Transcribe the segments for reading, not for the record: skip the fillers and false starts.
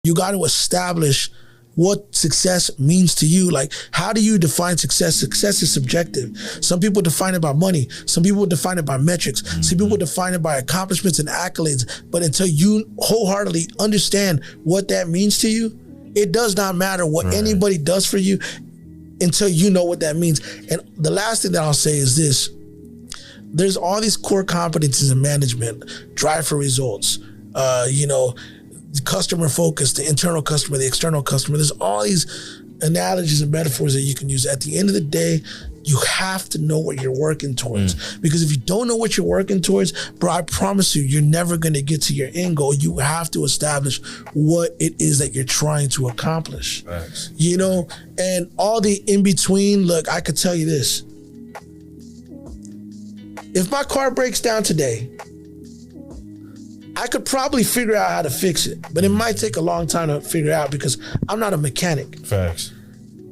You got to establish what success means to you. Like, how do you define success? Success is subjective. Some people define it by money. Some people define it by metrics. Some people define it by accomplishments and accolades. But until you wholeheartedly understand what that means to you, it does not matter what anybody does for you until you know what that means. And the last thing that I'll say is this. There's all these core competencies in management: drive for results, customer focus, the internal customer, the external customer. There's all these analogies and metaphors that you can use. At the end of the day, you have to know what you're working towards. Because if you don't know what you're working towards, bro, I promise you, you're never going to get to your end goal. You have to establish what it is that you're trying to accomplish. Thanks. And all the in between. Look, I could tell you this. If my car breaks down today, I could probably figure out how to fix it, but it might take a long time to figure out because I'm not a mechanic. Facts.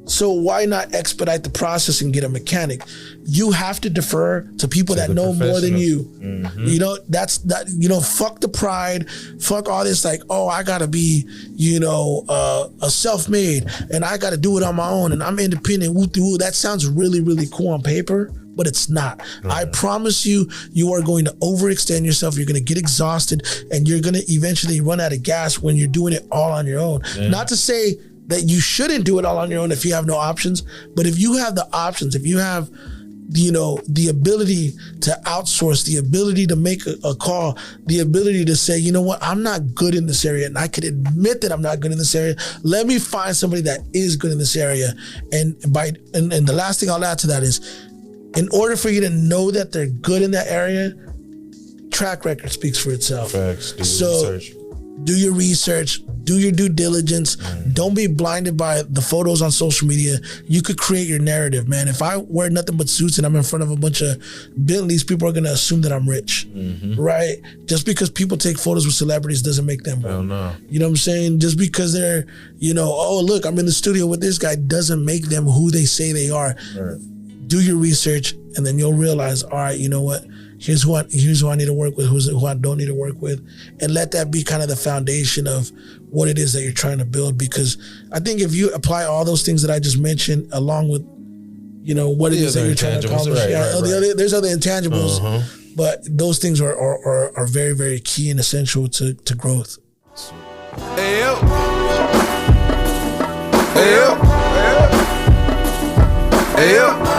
So why not expedite the process and get a mechanic? You have to defer to people that know more than you. Fuck the pride, fuck all this like, oh, I gotta be, a self-made and I gotta do it on my own and I'm independent, woo. That sounds really, really cool on paper, but it's not. I promise you, you are going to overextend yourself. You're going to get exhausted and you're going to eventually run out of gas when you're doing it all on your own. Yeah. Not to say that you shouldn't do it all on your own if you have no options, but if you have the options, if you have the ability to outsource, the ability to make a call, the ability to say, you know what, I'm not good in this area and I can admit that I'm not good in this area. Let me find somebody that is good in this area. And the last thing I'll add to that is, in order for you to know that they're good in that area, track record speaks for itself. Facts. Do your research, do your due diligence. Don't be blinded by the photos on social media. You could create your narrative, man. If I wear nothing but suits and I'm in front of a bunch of Bentleys, people are gonna assume that I'm rich, right? Just because people take photos with celebrities doesn't make them Hell no. You know what I'm saying? Just because they're, oh, look, I'm in the studio with this guy doesn't make them who they say they are. Right. Do your research, and then you'll realize, all right, you know what? Here's who I need to work with, who I don't need to work with, and let that be kind of the foundation of what it is that you're trying to build. Because I think if you apply all those things that I just mentioned, along with, what it is that you're trying to accomplish, there's other intangibles, but those things are very, very key and essential to growth. Hey yo. Hey yo. Hey yo.